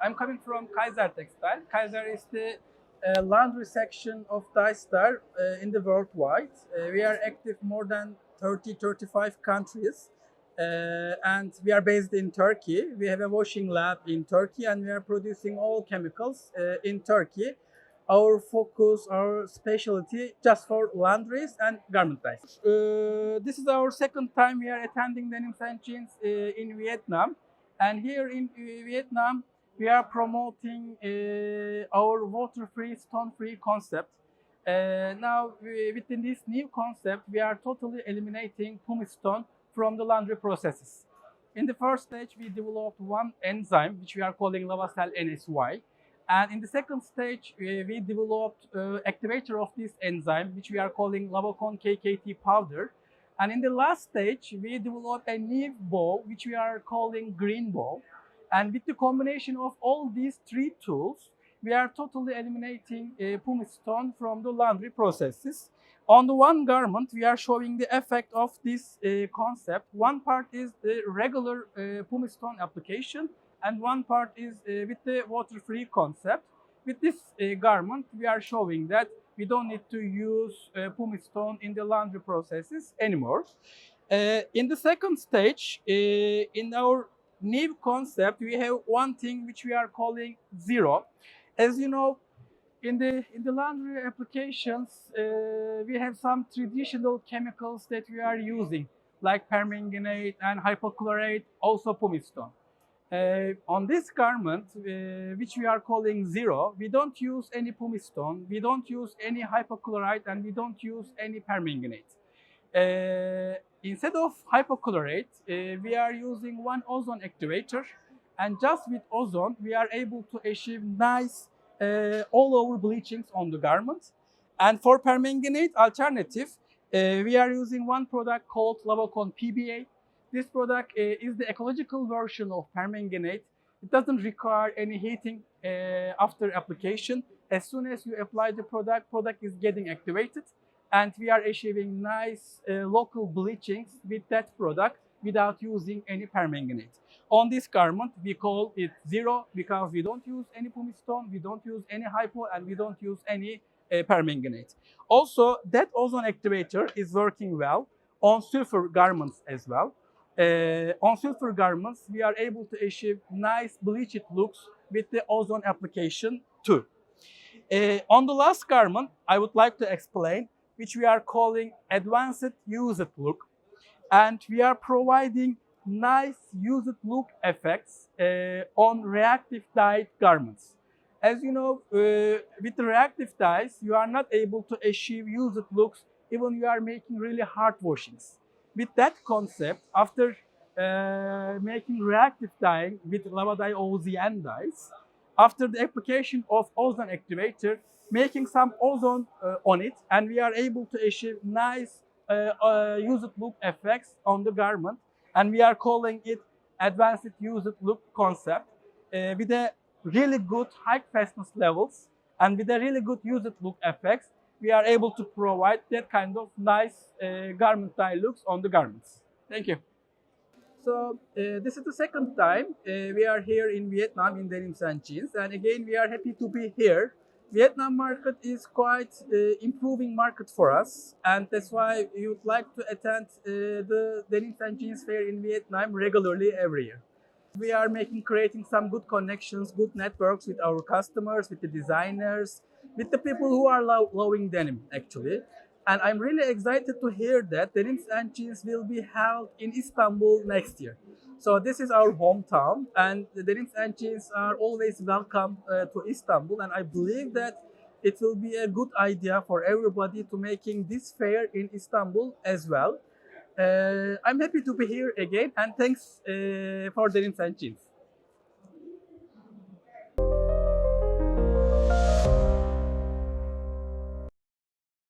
I'm coming from Kaiser Textile. Kaiser is the laundry section of DyStar in the worldwide. We are active more than 35 countries. And we are based in Turkey. We have a washing lab in Turkey and we are producing all chemicals in Turkey. Our focus, our specialty just for laundries and garment dyes. This is our second time we are attending Denimsandjeans in Vietnam. And here in Vietnam, we are promoting our water-free, stone-free concept. Within this new concept, we are totally eliminating pumice stone from the laundry processes. In the first stage, we developed one enzyme, which we are calling Lavacell NSY. And in the second stage, we developed activator of this enzyme, which we are calling Lavacon KKT powder. And in the last stage, we developed a new ball, which we are calling green ball. And with the combination of all these three tools, we are totally eliminating pumice stone from the laundry processes. On the one garment, we are showing the effect of this concept. One part is the regular pumice stone application, and one part is with the water-free concept. With this garment, we are showing that we don't need to use pumice stone in the laundry processes anymore. In the second stage, in our new concept, we have one thing which we are calling zero. As you know, in the laundry applications, we have some traditional chemicals that we are using, like permanganate and hypochlorite, also pumice stone. On this garment, which we are calling zero, we don't use any pumice stone, we don't use any hypochlorite, and we don't use any permanganate. Instead of hypochlorite, we are using one ozone activator, and just with ozone, we are able to achieve nice all-over bleachings on the garment. And for permanganate alternative, we are using one product called Lavacon PBA. This product is the ecological version of permanganate. It doesn't require any heating after application. As soon as you apply the product is getting activated, and we are achieving nice local bleachings with that product without using any permanganate. On this garment, we call it zero because we don't use any pumice stone, we don't use any hypo, and we don't use any permanganate. Also, that ozone activator is working well on sulfur garments as well. On sulfur garments, we are able to achieve nice bleached looks with the ozone application too. On the last garment, I would like to explain, which we are calling advanced used look. And we are providing nice used look effects on reactive dyed garments. As you know, with the reactive dyes, you are not able to achieve used looks even you are making really hard washings. With that concept, after making reactive dyeing with lava dye OZN dyes, after the application of ozone activator, making some ozone on it, and we are able to achieve nice used look effects on the garment, and we are calling it advanced used look concept with a really good high fastness levels and with a really good used look effects. We are able to provide that kind of nice garment dye looks on the garments. Thank you. So this is the second time we are here in Vietnam in Denimsandjeans, and again we are happy to be here. Vietnam market is quite improving market for us, and that's why we would like to attend the Denimsandjeans fair in Vietnam regularly every year. We are creating some good connections, good networks with our customers, with the designers, with the people who are loving denim actually. And I'm really excited to hear that Denimsandjeans will be held in Istanbul next year. So this is our hometown, and the Denimsandjeans are always welcome to Istanbul, and I believe that it will be a good idea for everybody to making this fair in Istanbul as well. I'm happy to be here again, and thanks for Denimsandjeans.